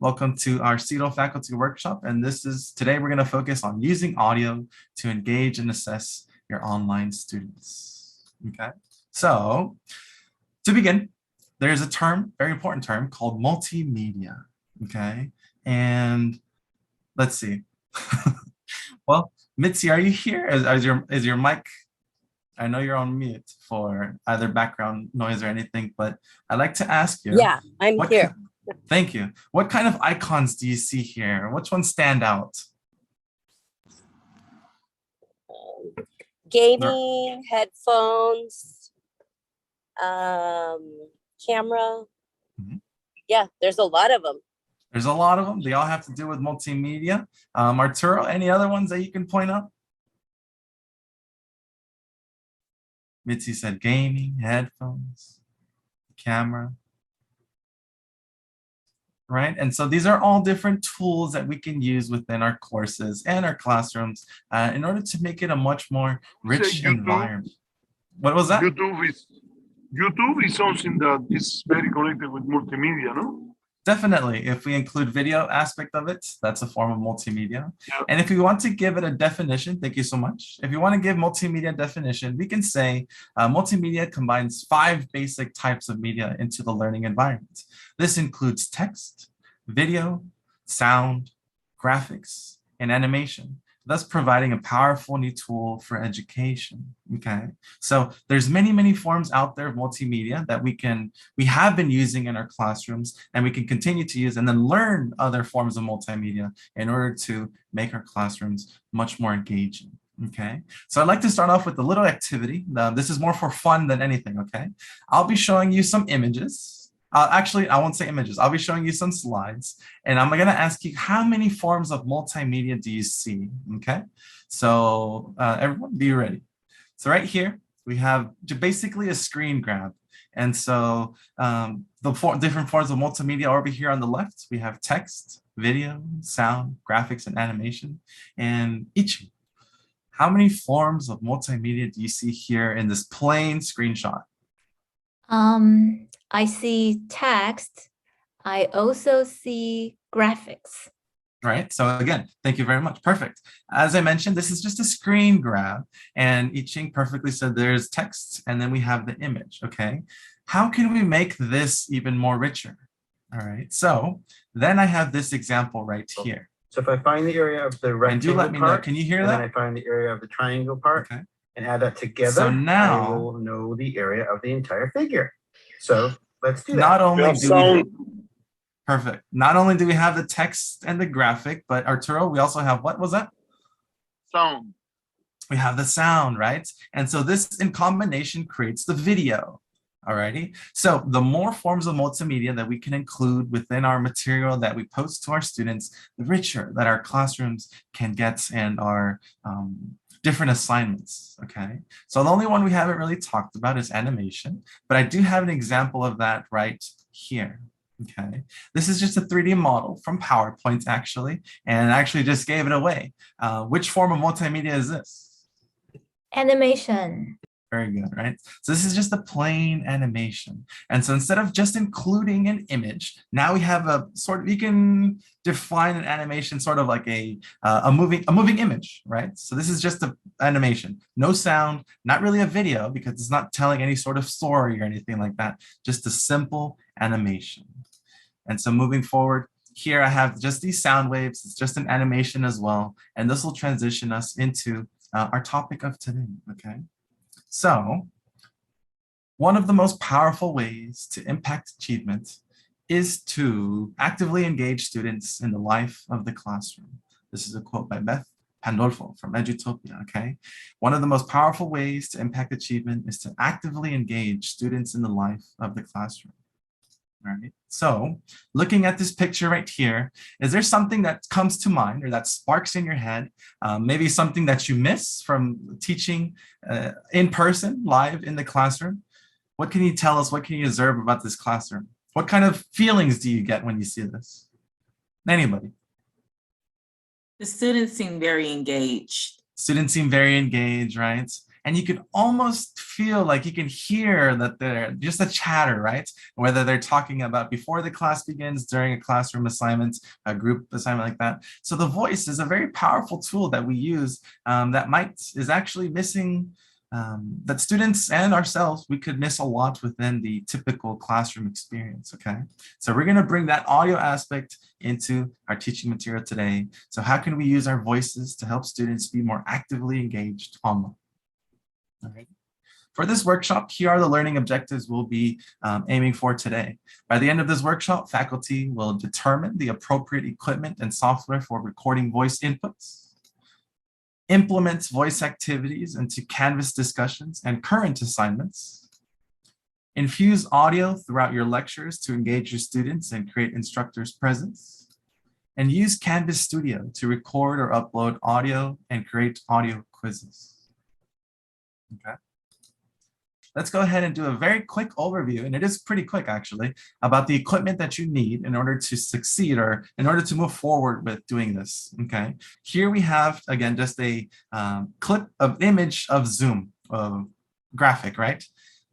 Welcome to our CETO faculty workshop. And today we're going to focus on using audio to engage and assess your online students. Okay, so to begin, there's a term, very important term called multimedia. Okay, and let's see. Well, Mitzi, are you here? Is your mic? I know you're on mute for either background noise or anything, but I'd like to ask you. Yeah, I'm here. Thank you. What kind of icons do you see here? Which ones stand out? Gaming, headphones, camera. Yeah, there's a lot of them. There's a lot of them. They all have to do with multimedia. Arturo, any other ones that you can point out? Mitzi said gaming, headphones, camera. Right? And so these are all different tools that we can use within our courses and our classrooms in order to make it a much more rich environment. What was that? YouTube is something that is very connected with multimedia, no? Definitely. If we include video aspect of it, that's a form of multimedia. Yeah. And if we want to give it a definition, thank you so much. If you want to give multimedia definition, we can say multimedia combines 5 basic types of media into the learning environment. This includes text, video, sound, graphics, and animation, thus providing a powerful new tool for education. Okay, so there's many forms out there of multimedia that we have been using in our classrooms, and we can continue to use and then learn other forms of multimedia in order to make our classrooms much more engaging. Okay, so I'd like to start off with a little activity. This is more for fun than anything. Okay, I'll be showing you some images. Actually, I won't say images. I'll be showing you some slides, and I'm going to ask you how many forms of multimedia do you see? Okay, so everyone be ready. So right here, we have basically a screen grab. And so the different forms of multimedia over here on the left, we have text, video, sound, graphics, and animation. And each, how many forms of multimedia do you see here in this plain screenshot? I see text. I also see graphics. Right. So again, thank you very much. Perfect. As I mentioned, this is just a screen grab, and I Ching perfectly said there's text and then we have the image. Okay. How can we make this even more richer? All right. So then I have this example right here. So if I find the area of the rectangle and do let me know, can you hear that? And then I find the area of the triangle part, okay, and add that together, so now I will know the area of the entire figure. So let's do that. Not only do we perfect. Not only do we have the text and the graphic, but Arturo, we also have, what was that? Sound. We have the sound, right? And so this in combination creates the video. Alrighty. So the more forms of multimedia that we can include within our material that we post to our students, the richer that our classrooms can get and our different assignments. Okay. So the only one we haven't really talked about is animation, but I do have an example of that right here. Okay, this is just a 3D model from PowerPoint actually, and I actually just gave it away. Which form of multimedia is this? Animation. Very good, right? So this is just a plain animation. And so instead of just including an image, now we have a sort of, you can define an animation sort of like a moving image, right? So this is just an animation, no sound, not really a video because it's not telling any sort of story or anything like that, just a simple animation. And so moving forward, here I have just these sound waves. It's just an animation as well. And this will transition us into our topic of today, okay? So one of the most powerful ways to impact achievement is to actively engage students in the life of the classroom. This is a quote by Beth Pandolfo from Edutopia, okay? One of the most powerful ways to impact achievement is to actively engage students in the life of the classroom. All right. So looking at this picture right here, is there something that comes to mind or that sparks in your head? Maybe something that you miss from teaching in person, live in the classroom? What can you tell us? What can you observe about this classroom? What kind of feelings do you get when you see this? Anybody? The students seem very engaged. Students seem very engaged, right? And you can almost feel like you can hear that they're just a chatter, right? Whether they're talking about before the class begins, during a classroom assignment, a group assignment like that. So the voice is a very powerful tool that we use that is actually missing, that students and ourselves, we could miss a lot within the typical classroom experience, okay? So we're gonna bring that audio aspect into our teaching material today. So how can we use our voices to help students be more actively engaged online? All right. For this workshop, here are the learning objectives we'll be aiming for today. By the end of this workshop, faculty will determine the appropriate equipment and software for recording voice inputs, implement voice activities into Canvas discussions and current assignments, infuse audio throughout your lectures to engage your students and create instructors' presence, and use Canvas Studio to record or upload audio and create audio quizzes. Okay. Let's go ahead and do a very quick overview, and it is pretty quick actually, about the equipment that you need in order to succeed or in order to move forward with doing this, okay? Here we have, again, just a clip of image of Zoom graphic, right?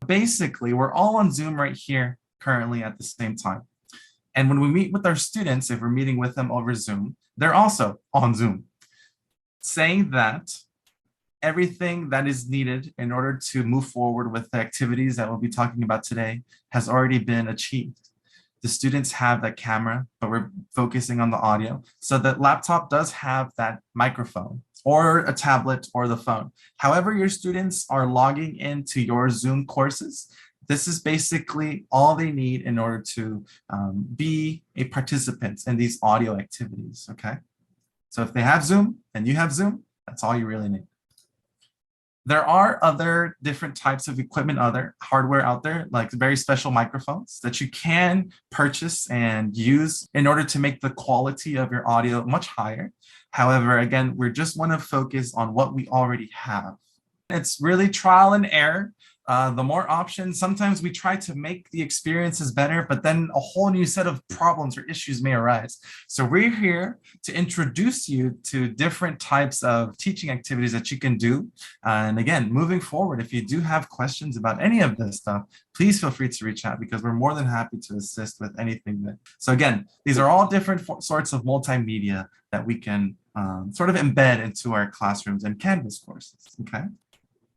Basically, we're all on Zoom right here currently at the same time. And when we meet with our students, if we're meeting with them over Zoom, they're also on Zoom, saying that everything that is needed in order to move forward with the activities that we'll be talking about today has already been achieved. The students have that camera, but we're focusing on the audio. So the laptop does have that microphone or a tablet or the phone. However, your students are logging into your Zoom courses, this is basically all they need in order to be a participant in these audio activities, okay? So if they have Zoom and you have Zoom, that's all you really need. There are other different types of equipment, other hardware out there, like very special microphones that you can purchase and use in order to make the quality of your audio much higher. However, again, we just want to focus on what we already have. It's really trial and error. The more options, sometimes we try to make the experiences better, but then a whole new set of problems or issues may arise. So we're here to introduce you to different types of teaching activities that you can do. And again, moving forward, if you do have questions about any of this stuff, please feel free to reach out because we're more than happy to assist with anything that. So again, these are all different sorts of multimedia that we can sort of embed into our classrooms and Canvas courses, okay?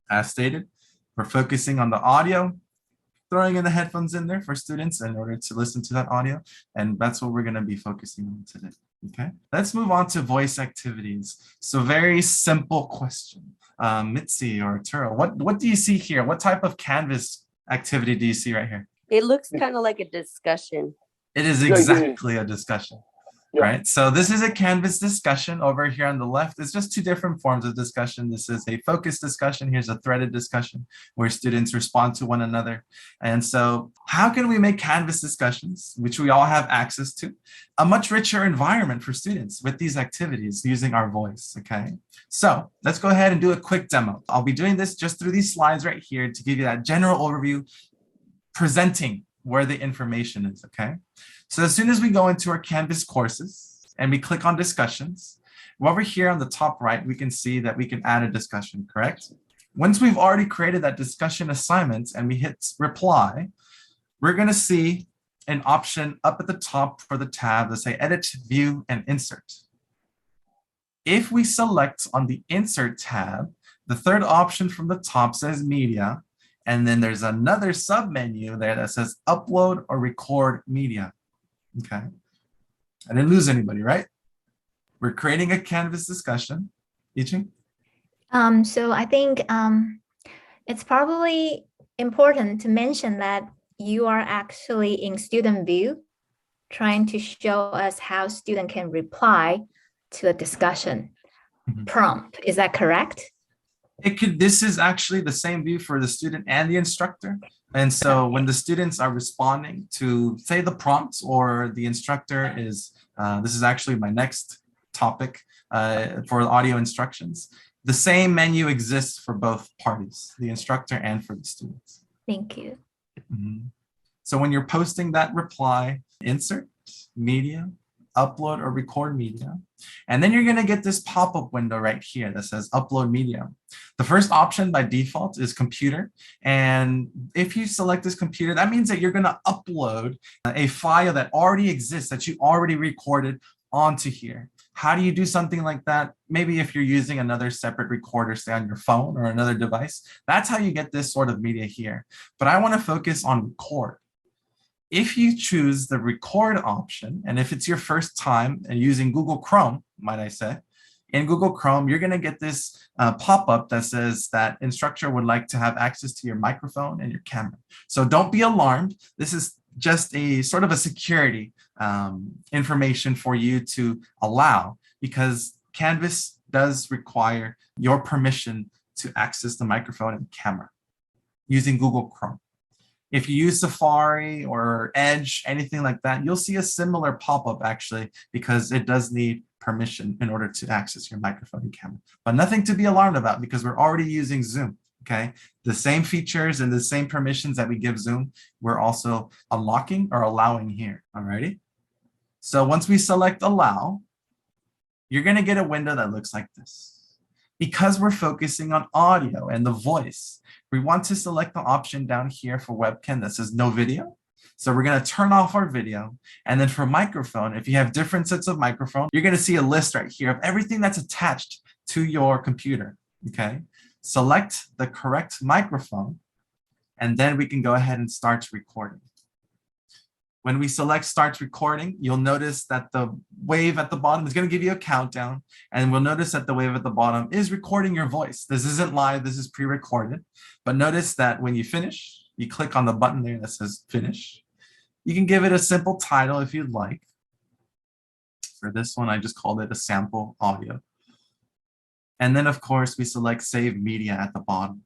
As stated, we're focusing on the audio, throwing in the headphones in there for students in order to listen to that audio. And that's what we're going to be focusing on today. Okay, let's move on to voice activities. So very simple question. Mitzi or Turo, what do you see here? What type of Canvas activity do you see right here? It looks kind of like a discussion. It is exactly a discussion. Yeah. Right, so this is a Canvas discussion. Over here on the left, it's just two different forms of discussion. This is a focused discussion. Here's a threaded discussion where students respond to one another. And so how can we make Canvas discussions, which we all have access to, a much richer environment for students with these activities using our voice, okay? So let's go ahead and do a quick demo. I'll be doing this just through these slides right here to give you that general overview, presenting where the information is, okay? So as soon as we go into our Canvas courses and we click on discussions, over here on the top right, we can see that we can add a discussion, correct? Once we've already created that discussion assignment and we hit reply, we're gonna see an option up at the top for the tab that say edit, view, and insert. If we select on the insert tab, the third option from the top says media, and then there's another sub menu there that says upload or record media. Okay, I didn't lose anybody, right? We're creating a Canvas discussion. Iching? So I think it's probably important to mention that you are actually in student view, trying to show us how student can reply to a discussion prompt. Is that correct? This is actually the same view for the student and the instructor. And so when the students are responding to, say, the prompts or the instructor is, this is actually my next topic for audio instructions, the same menu exists for both parties, the instructor and for the students. Thank you. So when you're posting that reply, insert, media, upload or record media. And then you're going to get this pop-up window right here that says upload media. The first option by default is computer. And if you select this computer, that means that you're going to upload a file that already exists, that you already recorded onto here. How do you do something like that? Maybe if you're using another separate recorder, say on your phone or another device, that's how you get this sort of media here. But I want to focus on record. If you choose the record option, and if it's your first time using Google Chrome, might I say, in Google Chrome, you're going to get this pop-up that says that instructor would like to have access to your microphone and your camera. So don't be alarmed. This is just a sort of a security information for you to allow, because Canvas does require your permission to access the microphone and camera using Google Chrome. If you use Safari or Edge, anything like that, you'll see a similar pop-up actually, because it does need permission in order to access your microphone and camera. But nothing to be alarmed about, because we're already using Zoom, okay? The same features and the same permissions that we give Zoom, we're also unlocking or allowing here, alrighty? So once we select allow, you're gonna get a window that looks like this. Because we're focusing on audio and the voice, we want to select the option down here for webcam that says no video. So we're going to turn off our video. And then for microphone, if you have different sets of microphone, you're going to see a list right here of everything that's attached to your computer. Okay. Select the correct microphone, and then we can go ahead and start recording. When we select start recording, you'll notice that the wave at the bottom is going to give you a countdown, and we'll notice that the wave at the bottom is recording your voice. This isn't live, this is pre-recorded. But notice that when you finish, you click on the button there that says finish. You can give it a simple title if you'd like. For this one, I just called it a sample audio. And then of course, we select save media at the bottom.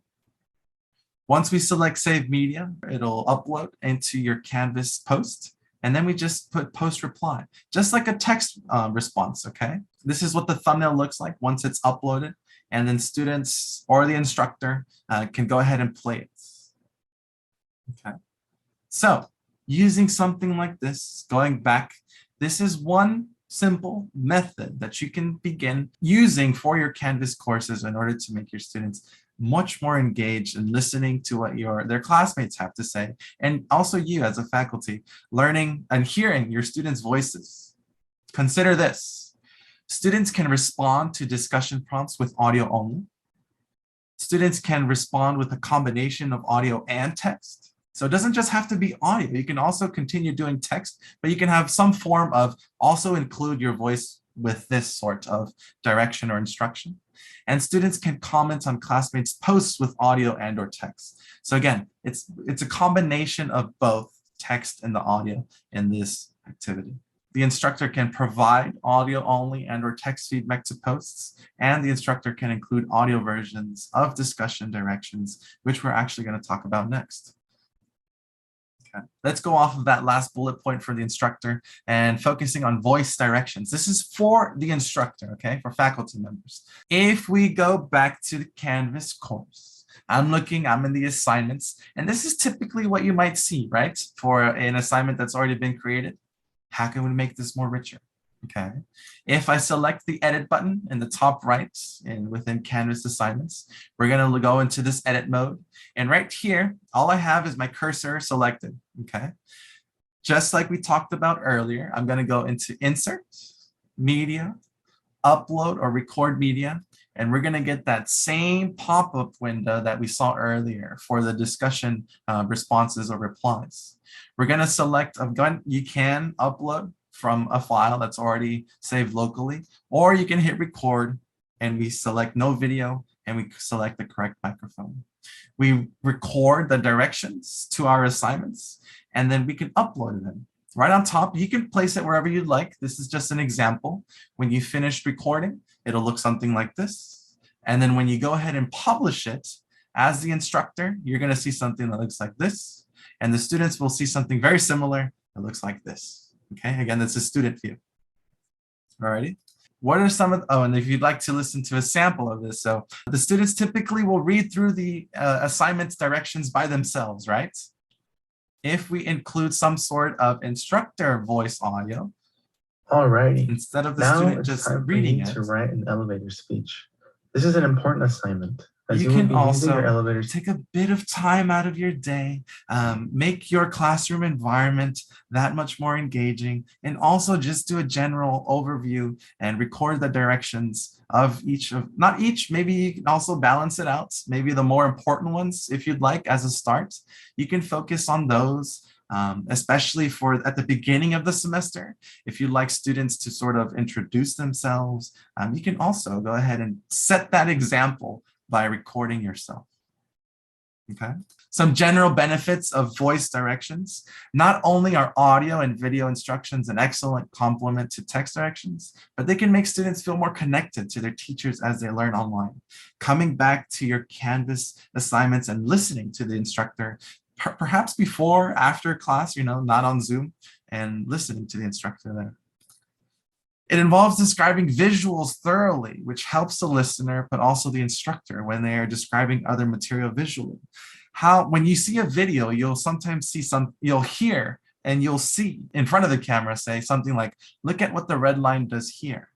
Once we select save media, it'll upload into your Canvas post, and then we just put post reply, just like a text response, okay? This is what the thumbnail looks like once it's uploaded, and then students or the instructor can go ahead and play it, okay? So using something like this, going back, this is one simple method that you can begin using for your Canvas courses in order to make your students much more engaged in listening to what their classmates have to say, and also you as a faculty learning and hearing your students' voices. Consider this. Students can respond to discussion prompts with audio only. Students can respond with a combination of audio and text. So it doesn't just have to be audio. You can also continue doing text, but you can have some form of also include your voice with this sort of direction or instruction. And students can comment on classmates' posts with audio and or text. So again, it's a combination of both text and the audio in this activity. The instructor can provide audio only and or text feedback to posts, and the instructor can include audio versions of discussion directions, which we're actually going to talk about next. Okay. Let's go off of that last bullet point for the instructor and focusing on voice directions. This is for the instructor, okay, for faculty members. If we go back to the Canvas course, I'm in the assignments, and this is typically what you might see, right? For an assignment that's already been created. How can we make this more richer? Okay. If I select the edit button in the top right within Canvas assignments, we're going to go into this edit mode. And right here, all I have is my cursor selected. Okay. Just like we talked about earlier, I'm going to go into insert, media, upload or record media. And we're going to get that same pop-up window that we saw earlier for the discussion responses or replies. We're going to select, you can upload from a file that's already saved locally, or you can hit record and we select no video and we select the correct microphone. We record the directions to our assignments and then we can upload them. Right on top, you can place it wherever you'd like. This is just an example. When you finish recording, it'll look something like this. And then when you go ahead and publish it as the instructor, you're going to see something that looks like this. And the students will see something very similar that looks like this. Okay, again, that's a student view. Alrighty. What are some of, and if you'd like to listen to a sample of this, so the students typically will read through the assignments directions by themselves, right? If we include some sort of instructor voice audio, Alrighty. instead of the Now student it's just time for reading you it. to write an elevator speech. This is an important assignment, as You you will can be using your also elevator take a bit of time out of your day, make your classroom environment that much more engaging, and also just do a general overview and record the directions of each of, not each, maybe you can also balance it out. Maybe the more important ones, if you'd like, as a start, you can focus on those. Especially for at the beginning of the semester, if you'd like students to sort of introduce themselves, you can also go ahead and set that example by recording yourself. Okay. Some general benefits of voice directions. Not only are audio and video instructions an excellent complement to text directions, but they can make students feel more connected to their teachers as they learn online. Coming back to your Canvas assignments and listening to the instructor, perhaps before, after class, not on Zoom, and listening to the instructor there. It involves describing visuals thoroughly, which helps the listener, but also the instructor when they are describing other material visually. When you see a video, you'll sometimes you'll hear and you'll see in front of the camera say something like, look at what the red line does here.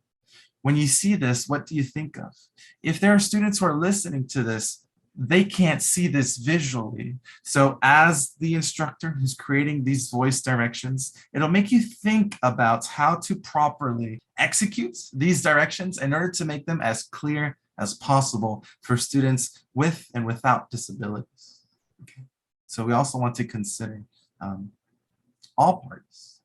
When you see this, what do you think of? If there are students who are listening to this, they can't see this visually. So as the instructor who's creating these voice directions, it'll make you think about how to properly execute these directions in order to make them as clear as possible for students with and without disabilities. Okay. So we also want to consider all parties.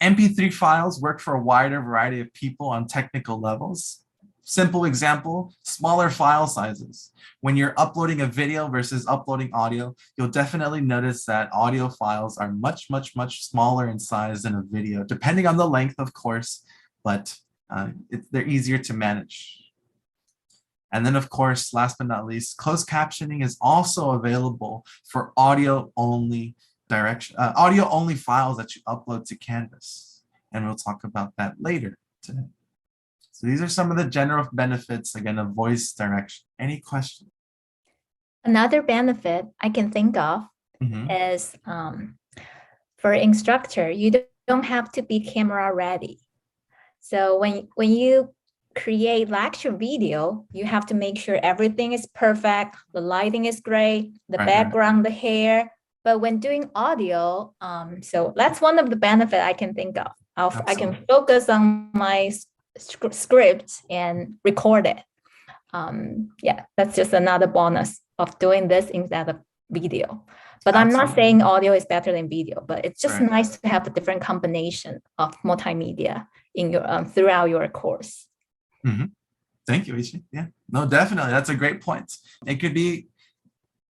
MP3 files work for a wider variety of people on technical levels. Simple example, smaller file sizes. When you're uploading a video versus uploading audio, you'll definitely notice that audio files are much, much, much smaller in size than a video, depending on the length, of course, but they're easier to manage. And then, of course, last but not least, closed captioning is also available for audio-only files that you upload to Canvas. And we'll talk about that later today. So these are some of the general benefits, again, of voice direction. Any questions? Another benefit I can think of is for instructor, you don't have to be camera ready. So when you create lecture video, you have to make sure everything is perfect, the lighting is great, the background, the hair. But when doing audio, so that's one of the benefits I can think of. I can focus on my script and record it. Yeah, that's just another bonus of doing this instead of video. But I'm not saying audio is better than video, but it's just nice to have a different combination of multimedia in your throughout your course. Thank you, Ishi. Yeah, no, definitely. That's a great point. It could be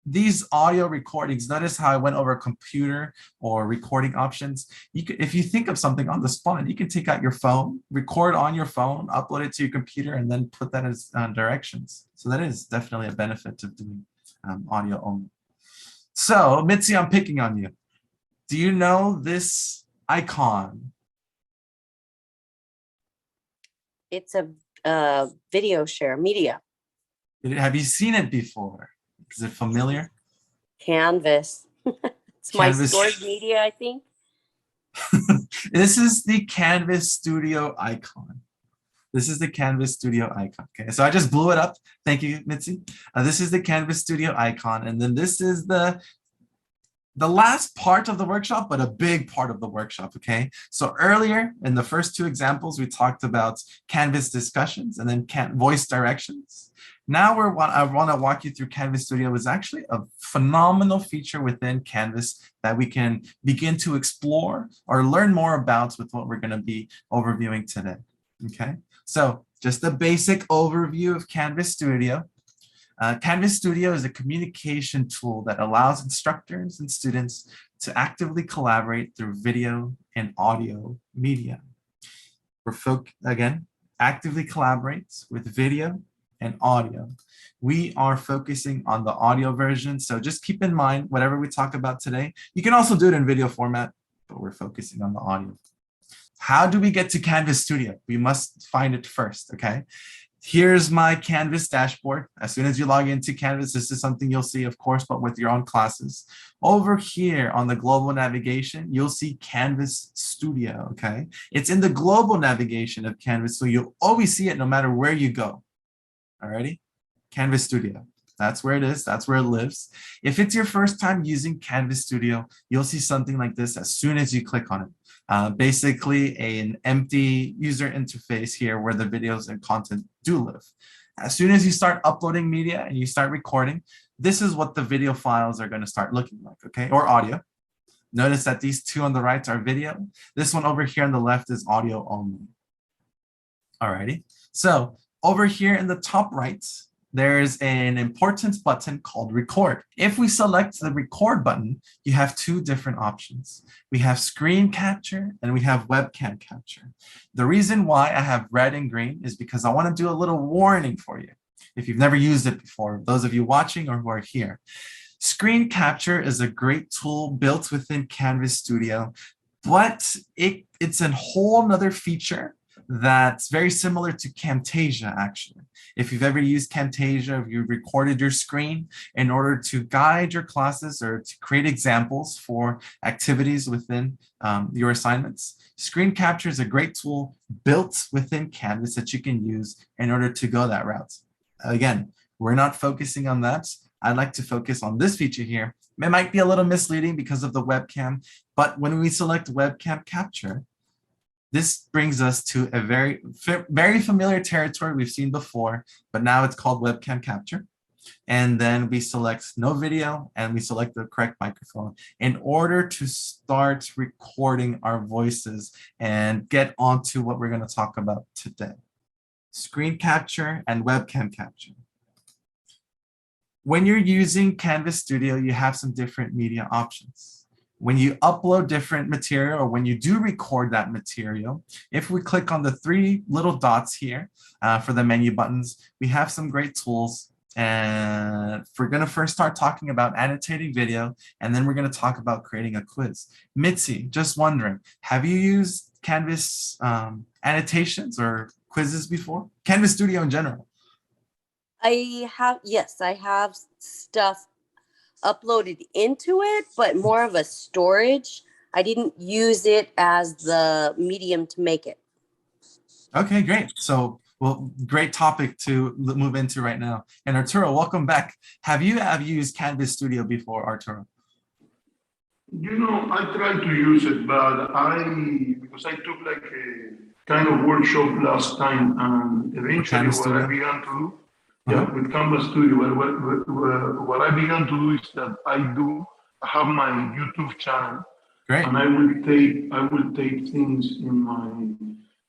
these audio recordings. Notice how I went over computer or recording options. If you think of something on the spot, you can take out your phone, record on your phone, upload it to your computer, and then put that as directions. So that is definitely a benefit of doing audio only. So Mitzi, I'm picking on you. Do you know this icon? It's a video share media. Have you seen it before? Is it familiar? Canvas. It's Canvas. my stored media, I think. This is the Canvas Studio icon. This is the Canvas Studio icon. Okay, so I just blew it up. Thank you, Mitzi. This is the Canvas Studio icon, and then this is the last part of the workshop, but a big part of the workshop, okay? So earlier in the first two examples, we talked about Canvas discussions and then voice directions. Now I want to walk you through Canvas Studio. Is actually a phenomenal feature within Canvas that we can begin to explore or learn more about with what we're going to be overviewing today, okay? So just a basic overview of Canvas Studio. Canvas Studio is a communication tool that allows instructors and students to actively collaborate through video and audio media. Again, actively collaborates with video and audio. We are focusing on the audio version, so just keep in mind whatever we talk about today. You can also do it in video format, but we're focusing on the audio. How do we get to Canvas Studio? We must find it first, okay? Here's my Canvas dashboard. As soon as you log into Canvas, this is something you'll see, of course, but with your own classes. Over here on the global navigation, you'll see Canvas Studio, okay? It's in the global navigation of Canvas, so you'll always see it no matter where you go. Alrighty? Canvas Studio. That's where it is. That's where it lives. If it's your first time using Canvas Studio, you'll see something like this as soon as you click on it. Basically an empty user interface here where the videos and content do live. As soon as you start uploading media and you start recording, this is what the video files are going to start looking like, okay? Or audio. Notice that these two on the right are video. This one over here on the left is audio only. Alrighty. So over here in the top right, there's an important button called record. If we select the record button, you have two different options. We have screen capture and we have webcam capture. The reason why I have red and green is because I want to do a little warning for you. If you've never used it before, those of you watching or who are here. Screen capture is a great tool built within Canvas Studio, but it's a whole nother feature that's very similar to Camtasia, actually. If you've ever used Camtasia, if you've recorded your screen in order to guide your classes or to create examples for activities within your assignments, screen capture is a great tool built within Canvas that you can use in order to go that route. Again, we're not focusing on that. I'd like to focus on this feature here. It might be a little misleading because of the webcam, but when we select webcam capture, this brings us to a very familiar territory we've seen before, but now it's called webcam capture. And then we select no video and we select the correct microphone in order to start recording our voices and get onto what we're going to talk about today. Screen capture and webcam capture. When you're using Canvas Studio, you have some different media options. When you upload different material or when you do record that material, if we click on the three little dots here for the menu buttons, we have some great tools. And we're going to first start talking about annotating video, and then we're going to talk about creating a quiz. Mitzi, just wondering, have you used Canvas annotations or quizzes before? Canvas Studio in general. Yes, I have stuff uploaded into it, but more of a storage. I didn't use it as the medium to make it. Okay, great. So, well, great topic to move into right now. And Arturo, welcome back. Have you used Canvas Studio before, Arturo? You know, I tried to use it, but because I took like a kind of workshop last time, and eventually what I began to do, with Canvas Studio, what I began to do is that I have my YouTube channel, and I will take things in my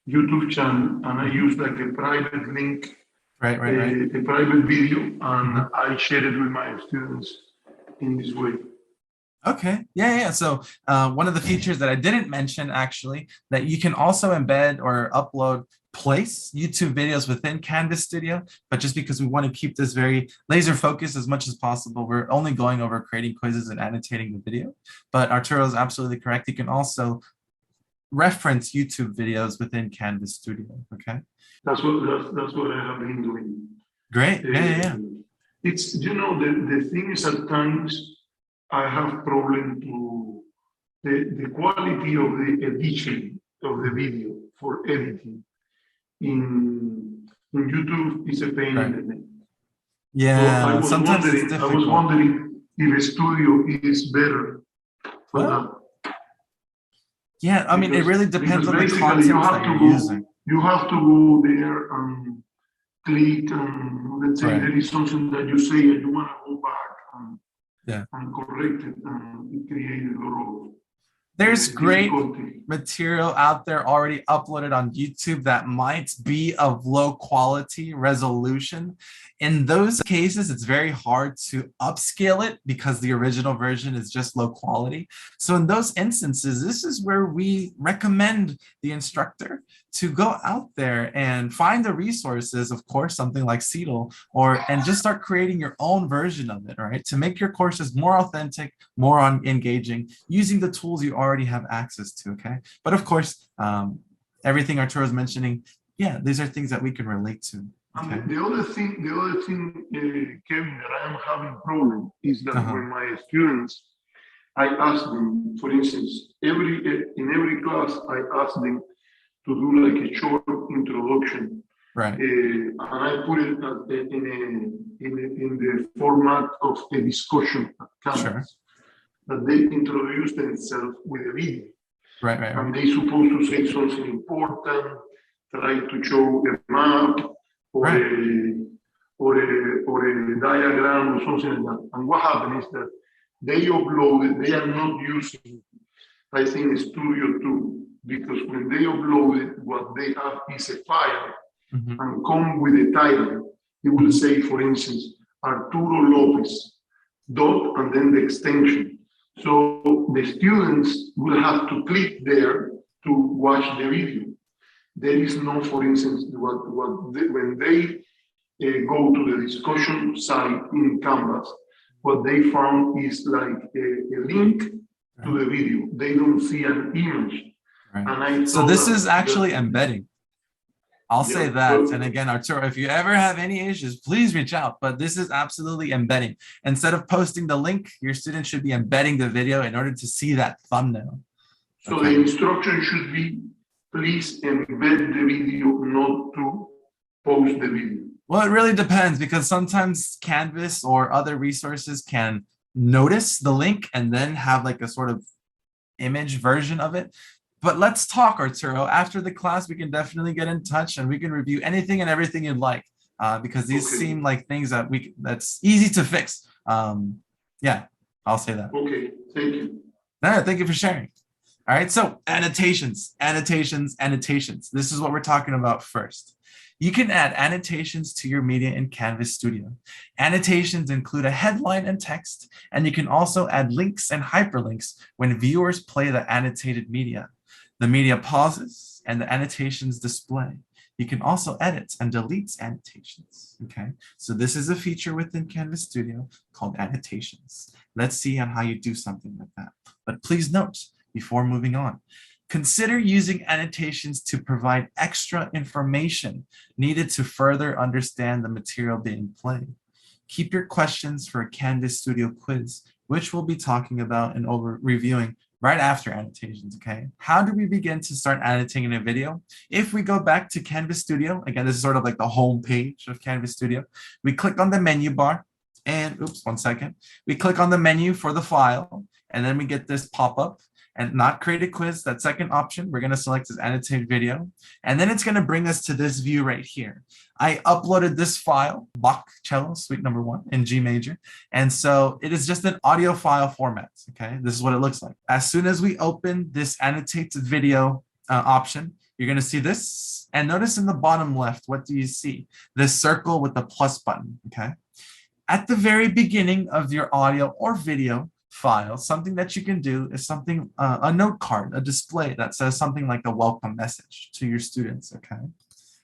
YouTube channel, and I use like a private link, a private video, and I share it with my students in this way. Okay, yeah. So one of the features that I didn't mention actually, that you can also embed or upload YouTube videos within Canvas Studio, but just because we want to keep this very laser focused as much as possible, we're only going over creating quizzes and annotating the video. But Arturo is absolutely correct. You can also reference YouTube videos within Canvas Studio, okay? That's what I have been doing. Great, yeah. It's, the thing is at times I have problem to the quality of the edition of the video for editing. In YouTube is a pain in the neck. Yeah, so sometimes it's difficult. I was wondering if a studio is better for that. Yeah, I mean, it really depends on the content that you're using. You have to go there and click, and let's say there is something that you say and you want to go back and correct it, and create a lot of There's great material out there already uploaded on YouTube that might be of low quality resolution. In those cases, it's very hard to upscale it because the original version is just low quality. So in those instances, this is where we recommend the instructor to go out there and find the resources, of course, something like Seedle, and just start creating your own version of it, right? To make your courses more authentic, more engaging, using the tools you already have access to, okay? But of course, everything Arturo is mentioning, these are things that we can relate to. And Okay. the other thing, Kevin, that I am having problem is that when my students, I ask them, for instance, in every class, I ask them to do like a short introduction, Right. and I put it in the format of a discussion at campus. Sure. That they introduce themselves with a video. Right. Right. And Right. they supposed to say something important, try to show a map or Right. a diagram or something like that. And what happened is that they upload it, they are not using, I think, Studio 2, because when they upload it, what they have is a file Mhm. and come with a title. It will say, for instance, Arturo Lopez, dot, and then the extension. So the students will have to click there to watch the video. There is no, for instance, when they go to the discussion site in Canvas, what they found is like a link to the video. They don't see an image. Right. And I So thought this that- is actually that- embedding. I'll say Yeah, that. well- And again, Arturo, if you ever have any issues, please reach out. But this is absolutely embedding. Instead of posting the link, your student should be embedding the video in order to see that thumbnail. So the instruction should be, please embed the video, not to post the video. Well, it really depends because sometimes Canvas or other resources can notice the link and then have like a sort of image version of it. But let's talk, Arturo. After the class, we can definitely get in touch and we can review anything and everything you'd like because these seem like things that that's easy to fix. Yeah, I'll say that. Okay, thank you. No, thank you for sharing. All right, so annotations. This is what we're talking about first. You can add annotations to your media in Canvas Studio. Annotations include a headline and text, and you can also add links and hyperlinks when viewers play the annotated media. The media pauses and the annotations display. You can also edit and delete annotations, okay? So this is a feature within Canvas Studio called annotations. Let's see on how you do something like that. But please note, before moving on, consider using annotations to provide extra information needed to further understand the material being played. Keep your questions for a Canvas Studio quiz, which we'll be talking about and reviewing right after annotations, okay? How do we begin to start annotating a video? If we go back to Canvas Studio, again, this is sort of like the home page of Canvas Studio. We click on the menu bar and, oops, one second. We click on the menu for the file, and then we get this pop-up. And not create a quiz, that second option, we're gonna select this annotated video. And then it's gonna bring us to this view right here. I uploaded this file, Bach cello, suite number 1 in G major. And so it is just an audio file format, okay? This is what it looks like. As soon as we open this annotated video option, you're gonna see this. And notice in the bottom left, what do you see? This circle with the plus button, okay? At the very beginning of your audio or video file, something that you can do is something, a note card, a display that says something like a welcome message to your students, okay?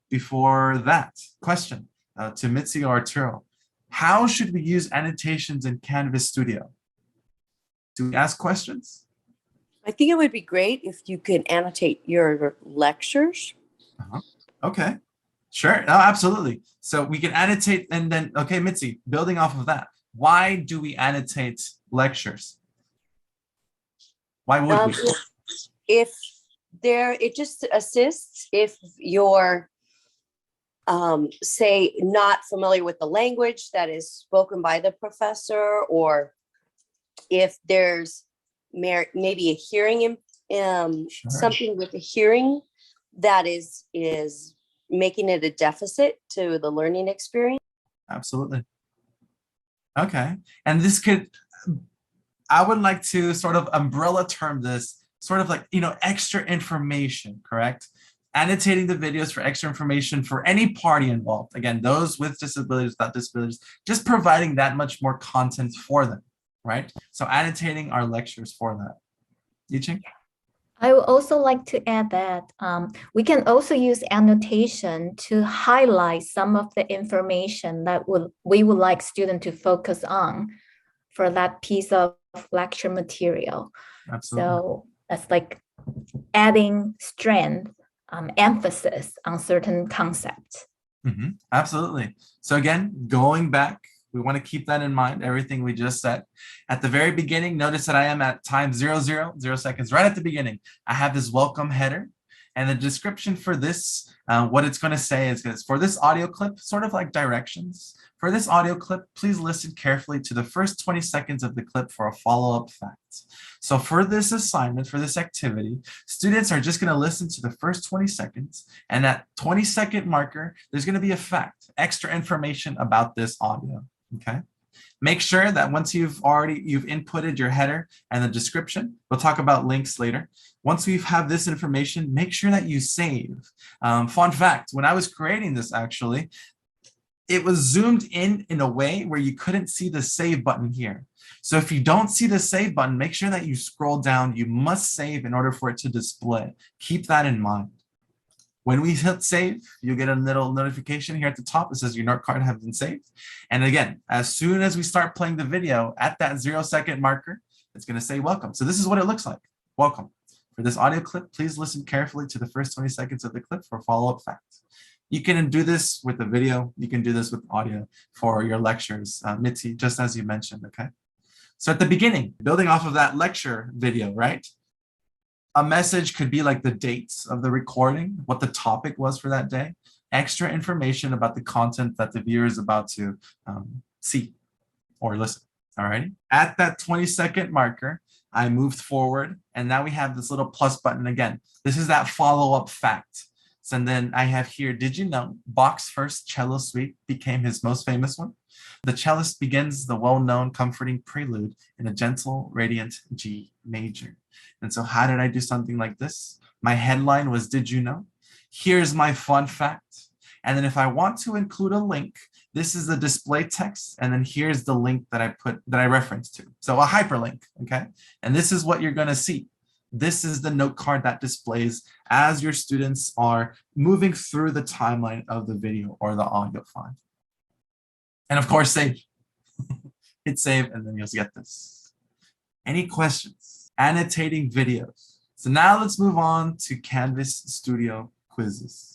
Before that, question to Mitzi or Arturo, how should we use annotations in Canvas Studio? Do we ask questions? I think it would be great if you could annotate your lectures. Okay, sure, no, absolutely. So we can annotate and then, okay, Mitzi, building off of that, why do we annotate lectures? Why would we? If it just assists if you're, say, not familiar with the language that is spoken by the professor, or if there's maybe a hearing, something with the hearing that is making it a deficit to the learning experience. Absolutely. Okay, and this could, I would like to sort of umbrella term this sort of like, extra information, correct? Annotating the videos for extra information for any party involved. Again, those with disabilities, without disabilities, just providing that much more content for them, right? So annotating our lectures for that. Yiqing? I would also like to add that we can also use annotation to highlight some of the information that we would like students to focus on for that piece of lecture material. Absolutely. So that's like adding strength, emphasis on certain concepts. Absolutely. So again, going back, we want to keep that in mind, everything we just said. At the very beginning, notice that I am at time 0, 0 seconds, right at the beginning. I have this welcome header. And the description for this, what it's going to say is for this audio clip, sort of like directions. For this audio clip, please listen carefully to the first 20 seconds of the clip for a follow-up fact. So for this assignment, for this activity, students are just going to listen to the first 20 seconds. And at 20-second marker, there's going to be a fact, extra information about this audio. Okay. Make sure that once you've inputted your header and the description, we'll talk about links later. Once we have this information, make sure that you save. Fun fact, when I was creating this actually, it was zoomed in a way where you couldn't see the save button here. So if you don't see the save button, make sure that you scroll down. You must save in order for it to display. Keep that in mind. When we hit save, you get a little notification here at the top that says your note card has been saved. And again, as soon as we start playing the video at that 0-second marker, it's going to say welcome. So this is what it looks like. Welcome. For this audio clip, please listen carefully to the first 20 seconds of the clip for follow-up facts. You can do this with the video. You can do this with audio for your lectures, Mitzi, just as you mentioned, okay? So at the beginning, building off of that lecture video, right? A message could be like the dates of the recording, what the topic was for that day, extra information about the content that the viewer is about to see or listen, all right? At that 20-second marker, I moved forward, and now we have this little plus button again. This is that follow-up fact. So and then I have here, did you know Bach's first cello suite became his most famous one? The cellist begins the well-known comforting prelude in a gentle, radiant G major. And so how did I do something like this? My headline was, did you know? Here's my fun fact. And then if I want to include a link, this is the display text. And then here's the link that I referenced to. So a hyperlink, okay? And this is what you're gonna see. This is the note card that displays as your students are moving through the timeline of the video or the audio file. And of course, save. Hit save, and then you'll get this. Any questions? Annotating videos. So now let's move on to Canvas Studio quizzes.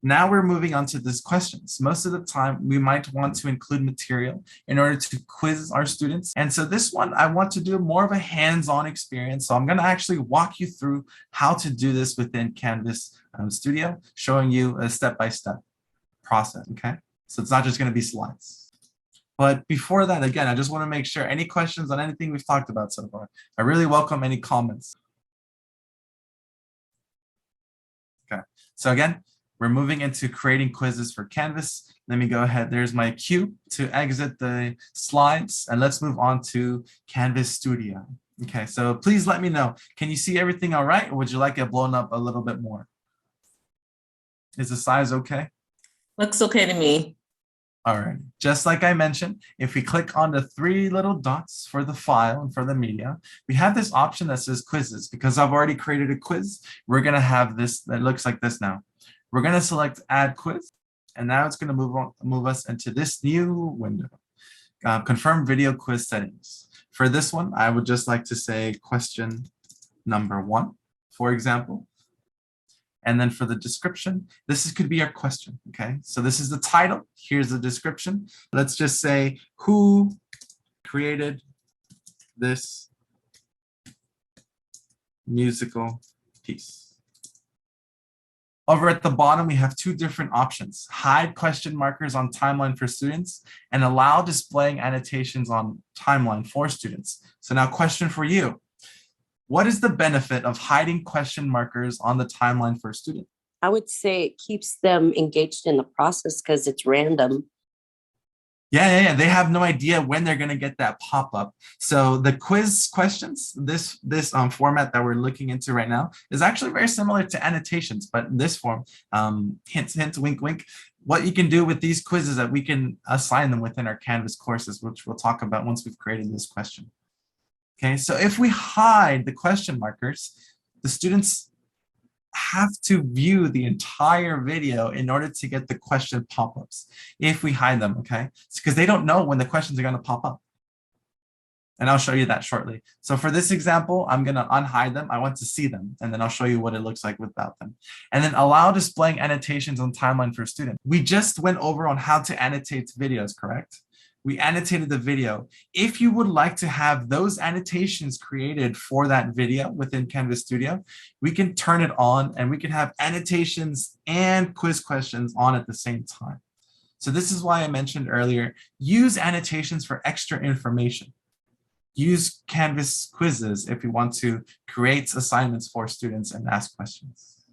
Now we're moving on to these questions. Most of the time, we might want to include material in order to quiz our students. And so this one, I want to do more of a hands-on experience. So I'm going to actually walk you through how to do this within Canvas Studio, showing you a step-by-step process, okay? So it's not just going to be slides. But before that, again, I just want to make sure any questions on anything we've talked about so far. I really welcome any comments. Okay, so again, we're moving into creating quizzes for Canvas. Let me go ahead. There's my cue to exit the slides, and let's move on to Canvas Studio. Okay, so please let me know. Can you see everything all right, or would you like it blown up a little bit more? Is the size okay? Looks okay to me. All right, just like I mentioned, if we click on the 3 little dots for the file and for the media, we have this option that says quizzes. Because I've already created a quiz, we're gonna have this that looks like this now. We're going to select add quiz, and now it's going to move us into this new window, confirm video quiz settings. For this one, I would just like to say question number 1, for example. And then for the description, could be our question, okay? So this is the title, here's the description. Let's just say, who created this musical piece? Over at the bottom, we have 2 different options: hide question markers on timeline for students and allow displaying annotations on timeline for students. So now question for you. What is the benefit of hiding question markers on the timeline for students? I would say it keeps them engaged in the process because it's random. Yeah. They have no idea when they're going to get that pop-up. So the quiz questions, this format that we're looking into right now is actually very similar to annotations, but in this form, hint, hint, wink, wink. What you can do with these quizzes that we can assign them within our Canvas courses, which we'll talk about once we've created this question. Okay, so if we hide the question markers, the students have to view the entire video in order to get the question pop-ups if we hide them, okay? It's because they don't know when the questions are going to pop up. And I'll show you that shortly. So for this example, I'm going to unhide them. I want to see them, and then I'll show you what it looks like without them. And then allow displaying annotations on timeline for student. We just went over on how to annotate videos, correct? We annotated the video. If you would like to have those annotations created for that video within Canvas Studio, we can turn it on and we can have annotations and quiz questions on at the same time. So this is why I mentioned earlier, use annotations for extra information. Use Canvas quizzes if you want to create assignments for students and ask questions.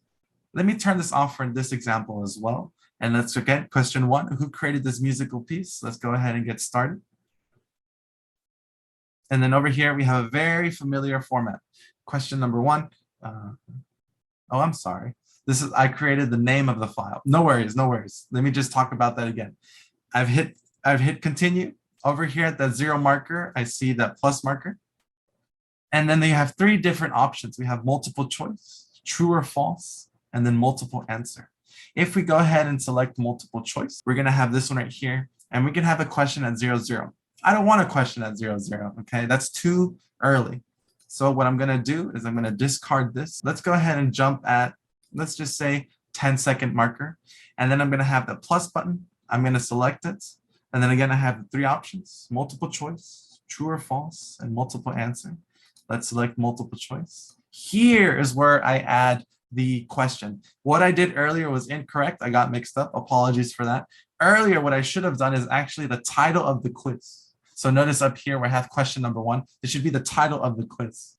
Let me turn this off for this example as well. And let's look at question 1. Who created this musical piece? Let's go ahead and get started. And then over here, we have a very familiar format. Question number 1. Oh, I'm sorry. I created the name of the file. No worries, no worries. Let me just talk about that again. I've hit continue. Over here at that 0 marker, I see that plus marker. And then they have 3 different options. We have multiple choice, true or false, and then multiple answer. If we go ahead and select multiple choice, we're going to have this one right here, and we can have a question at 0, 0. I don't want a question at 0, 0, okay? That's too early. So what I'm going to do is I'm going to discard this. Let's go ahead and jump at, let's just say 10-second marker. And then I'm going to have the plus button. I'm going to select it. And then again, I have 3 options: multiple choice, true or false, and multiple answer. Let's select multiple choice. Here is where I add the question. What I did earlier was incorrect. I got mixed up. Apologies for that. Earlier, what I should have done is actually the title of the quiz. So notice up here, we have question number 1. It should be the title of the quiz.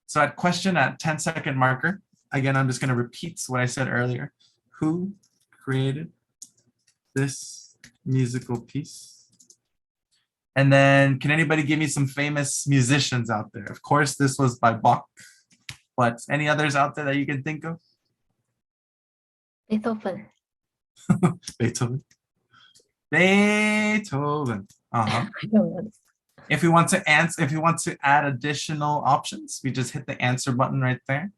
So at question at 10-second marker, again, I'm just going to repeat what I said earlier. Who created this musical piece? And then can anybody give me some famous musicians out there? Of course, this was by Bach, but any others out there that you can think of? Beethoven. Beethoven. Beethoven. I don't know. If we want to add additional options, we just hit the answer button right there.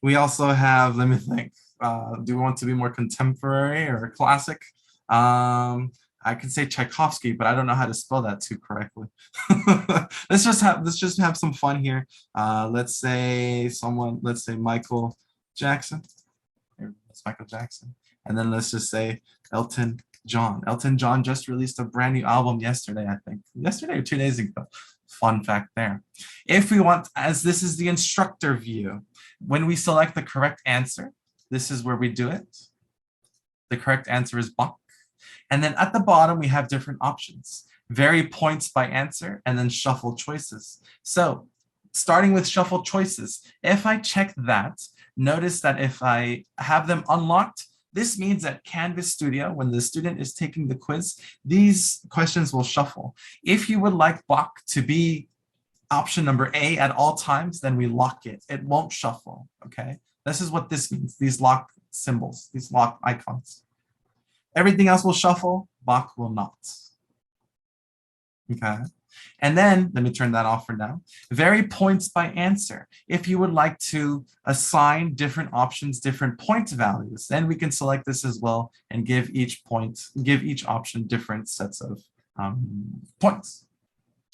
We also have, let me think, do we want to be more contemporary or classic? I can say Tchaikovsky, but I don't know how to spell that too correctly. let's just have some fun here. Let's say Michael Jackson. It's Michael Jackson. And then let's just say Elton John. Elton John just released a brand new album yesterday, I think. Yesterday or 2 days ago. Fun fact there. If we want, as this is the instructor view, when we select the correct answer, this is where we do it. The correct answer is Bach. And then at the bottom, we have different options. Vary points by answer, and then shuffle choices. So starting with shuffle choices, if I check that, notice that if I have them unlocked, this means that Canvas Studio, when the student is taking the quiz, these questions will shuffle. If you would like Bach to be option number A at all times, then we lock it. It won't shuffle, okay? This is what this means, these lock symbols, these lock icons. Everything else will shuffle, Bach will not. Okay. And then, let me turn that off for now. Vary points by answer. If you would like to assign different options, different point values, then we can select this as well and give each option different sets of points.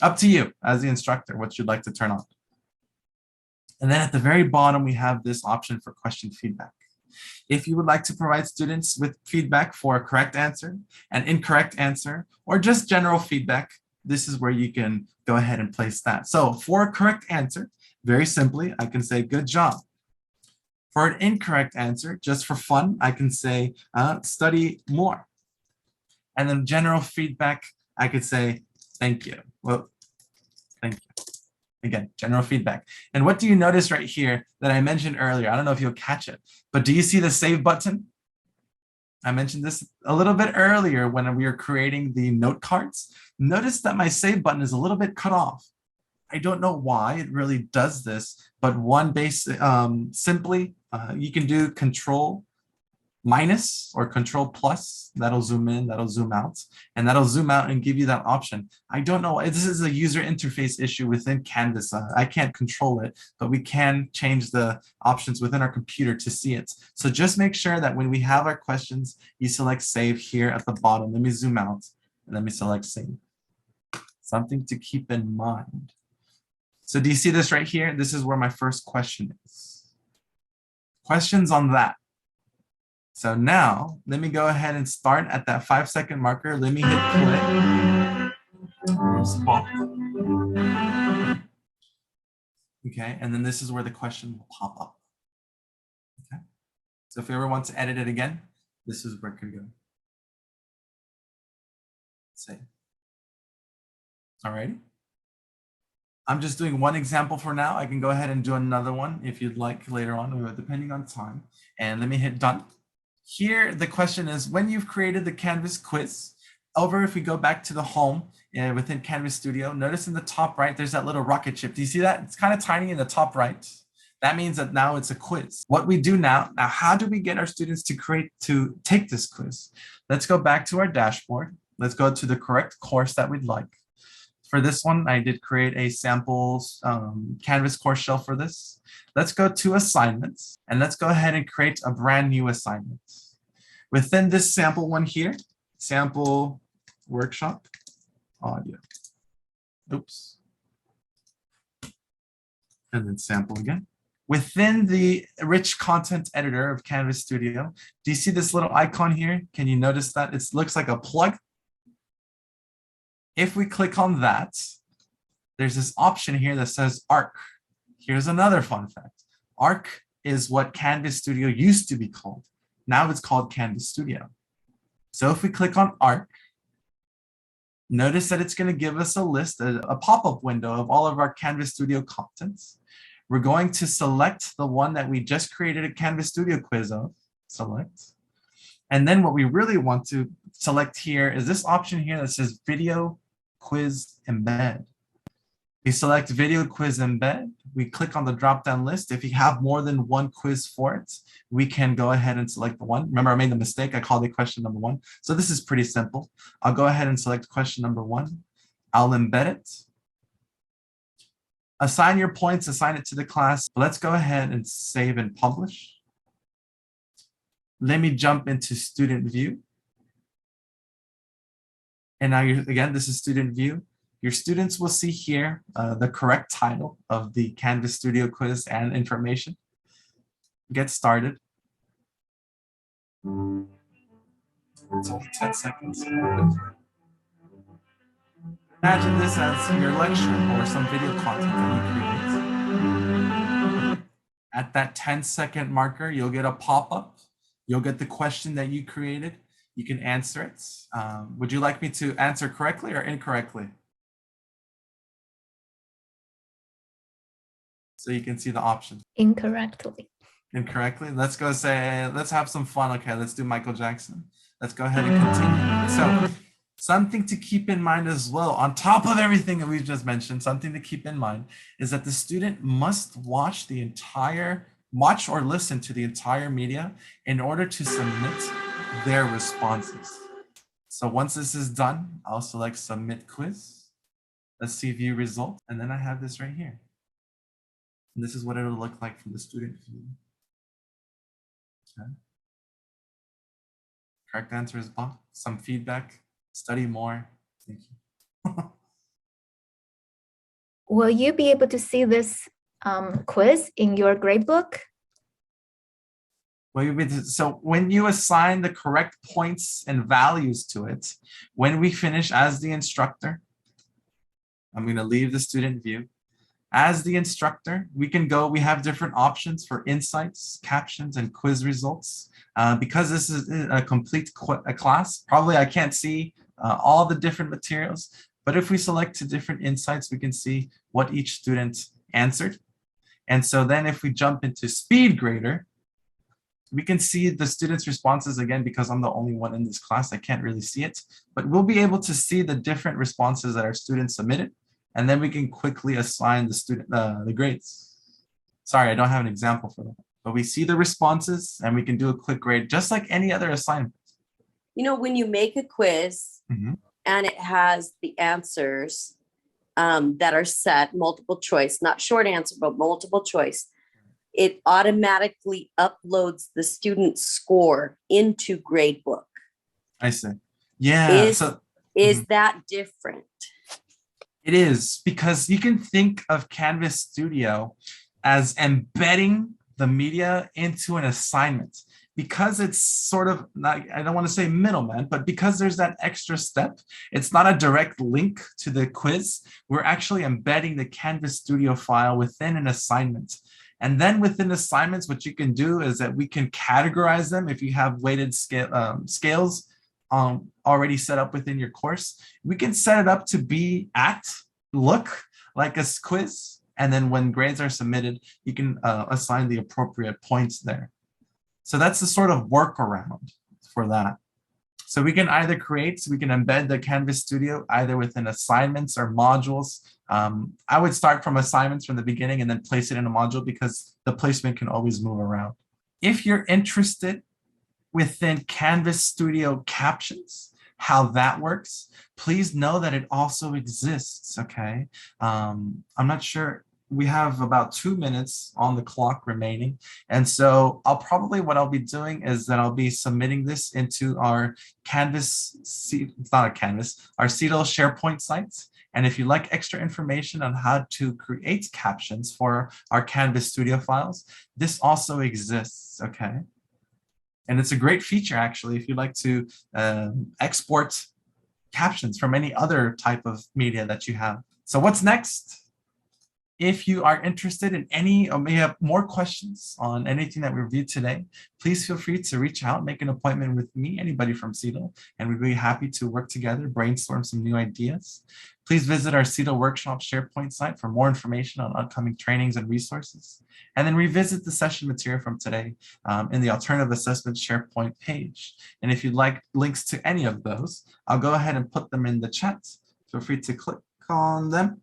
Up to you as the instructor, what you'd like to turn on. And then at the very bottom, we have this option for question feedback. If you would like to provide students with feedback for a correct answer, an incorrect answer, or just general feedback, this is where you can go ahead and place that. So for a correct answer, very simply, I can say good job. For an incorrect answer, just for fun, I can say study more. And then general feedback, I could say thank you. Well, thank you. Again, general feedback. And what do you notice right here that I mentioned earlier? I don't know if you'll catch it, but do you see the save button? I mentioned this a little bit earlier when we were creating the note cards. Notice that my save button is a little bit cut off. I don't know why it really does this, but simply you can do Control minus or Control plus. That'll zoom in, that'll zoom out, and that'll zoom out and give you that option. I don't know. This is a user interface issue within Canvas. I can't control it, but we can change the options within our computer to see it. So just make sure that when we have our questions, you select save here at the bottom. Let me zoom out and let me select save. Something to keep in mind. So do you see this right here? This is where my first question is. Questions on that. So now let me go ahead and start at that 5-second marker. Let me hit play. Okay, and then this is where the question will pop up. Okay, so if you ever want to edit it again, this is where it could go. Save. All righty. I'm just doing one example for now. I can go ahead and do another one if you'd like later on, depending on time. And let me hit done. Here, the question is, when you've created the Canvas quiz, if we go back to the home within Canvas Studio, notice in the top right, there's that little rocket ship. Do you see that? It's kind of tiny in the top right. That means that now it's a quiz. What we do now, how do we get our students to take this quiz? Let's go back to our dashboard. Let's go to the correct course that we'd like. For this one, I did create a sample Canvas course shell for this. Let's go to assignments and let's go ahead and create a brand new assignment. Within this sample one here, sample workshop audio. Oops. And then sample again. Within the rich content editor of Canvas Studio, do you see this little icon here? Can you notice that it looks like a plug? If we click on that, there's this option here that says ARC. Here's another fun fact. ARC is what Canvas Studio used to be called. Now it's called Canvas Studio. So if we click on ARC, notice that it's going to give us a list, a pop-up window of all of our Canvas Studio contents. We're going to select the one that we just created a Canvas Studio quiz of. Select. And then what we really want to select here is this option here that says Video Quiz Embed. We select Video Quiz Embed. We click on the drop-down list. If you have more than one quiz for it, we can go ahead and select the one. Remember, I made the mistake. I called it question number 1. So this is pretty simple. I'll go ahead and select question number 1. I'll embed it. Assign your points, assign it to the class. Let's go ahead and save and publish. Let me jump into student view. And now, again, this is student view. Your students will see here the correct title of the Canvas Studio quiz and information. Get started. It's only 10 seconds. Imagine this as your lecture or some video content that you create. At that 10-second marker, you'll get a pop-up. You'll get the question that you created. You can answer it. Would you like me to answer correctly or incorrectly? So you can see the options. Incorrectly. Incorrectly? Let's go say, let's have some fun. Okay, let's do Michael Jackson. Let's go ahead and continue. So something to keep in mind as well, on top of everything that we've just mentioned, something to keep in mind is that the student must watch or listen to the entire media in order to submit their responses. So once this is done, I'll select submit quiz. Let's see view result. And then I have this right here. And this is what it'll look like from the student view. Okay. Correct answer is box. Some feedback. Study more. Thank you. Will you be able to see this quiz in your gradebook? So when you assign the correct points and values to it, when we finish as the instructor, I'm going to leave the student view. As the instructor, we have different options for insights, captions, and quiz results. Because this is a complete class, probably I can't see all the different materials, but if we select to different insights, we can see what each student answered. And so then if we jump into Speed Grader, we can see the students' responses again, because I'm the only one in this class, I can't really see it, but we'll be able to see the different responses that our students submitted. And then we can quickly assign the grades. Sorry, I don't have an example for that. But we see the responses and we can do a quick grade, just like any other assignment. You know, when you make a quiz and it has the answers that are set, multiple choice, not short answer, but multiple choice, it automatically uploads the student's score into Gradebook. I see. Yeah. Is that different? It is, because you can think of Canvas Studio as embedding the media into an assignment. Because it's sort of not, I don't want to say middleman, but because there's that extra step, it's not a direct link to the quiz. We're actually embedding the Canvas Studio file within an assignment. And then within assignments, what you can do is that we can categorize them. If you have weighted scales already set up within your course, we can set it up to look like a quiz. And then when grades are submitted, you can assign the appropriate points there. So that's the sort of workaround for that. So we can either we can embed the Canvas Studio either within assignments or modules. I would start from assignments from the beginning and then place it in a module, because the placement can always move around. If you're interested within Canvas Studio Captions, how that works, please know that it also exists, okay? I'm not sure. We have about 2 minutes on the clock remaining. And so what I'll be doing is that I'll be submitting this into our Canvas, it's not a Canvas, our CETL SharePoint sites. And if you like extra information on how to create captions for our Canvas Studio files, this also exists, okay? And it's a great feature, actually, if you'd like to export captions from any other type of media that you have. So what's next? If you are interested in any or may have more questions on anything that we reviewed today, please feel free to reach out, make an appointment with me, anybody from CETL, and we'd be happy to work together, brainstorm some new ideas. Please visit our CETL Workshop SharePoint site for more information on upcoming trainings and resources, and then revisit the session material from today in the Alternative Assessment SharePoint page. And if you'd like links to any of those, I'll go ahead and put them in the chat. Feel free to click on them.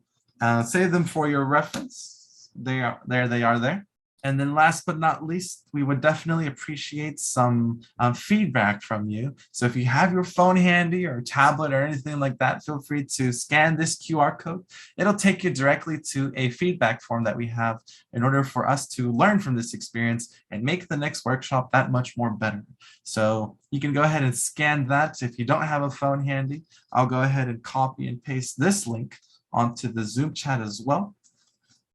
Save them for your reference. They are there. And then last but not least, we would definitely appreciate some feedback from you. So if you have your phone handy or tablet or anything like that, feel free to scan this QR code. It'll take you directly to a feedback form that we have in order for us to learn from this experience and make the next workshop that much more better. So you can go ahead and scan that. If you don't have a phone handy, I'll go ahead and copy and paste this link onto the Zoom chat as well.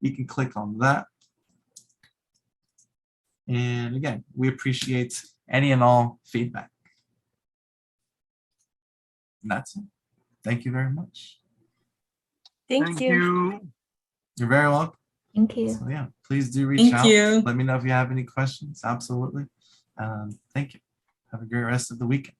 You can click on that. And again, we appreciate any and all feedback. And that's it. Thank you very much. Thank you. You're very welcome. Thank you. So yeah, please do reach out. Thank you. Let me know if you have any questions. Absolutely. Thank you. Have a great rest of the weekend.